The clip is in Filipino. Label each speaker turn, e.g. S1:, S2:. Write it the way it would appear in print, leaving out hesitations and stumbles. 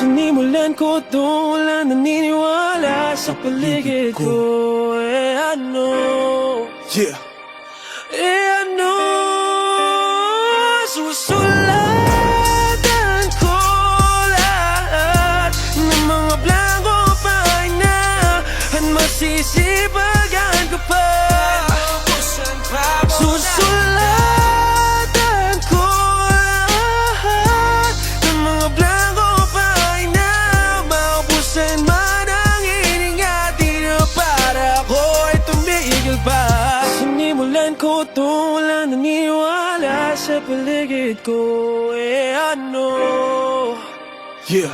S1: Sinimulan ko to, wala naniniwala sa paligid ko. Ano?
S2: Yeah.
S1: Ano? Susulatan ko lahat ng mga blanco pahina at masisipagan ko pa. Susulatan ko lahat ng mga blanco pahina, maubusan man ang hininga, di na para ako'y tumigil pa. Sinimulan ko to, wala naniniwala sa paligid ko. Ano?
S2: Yeah.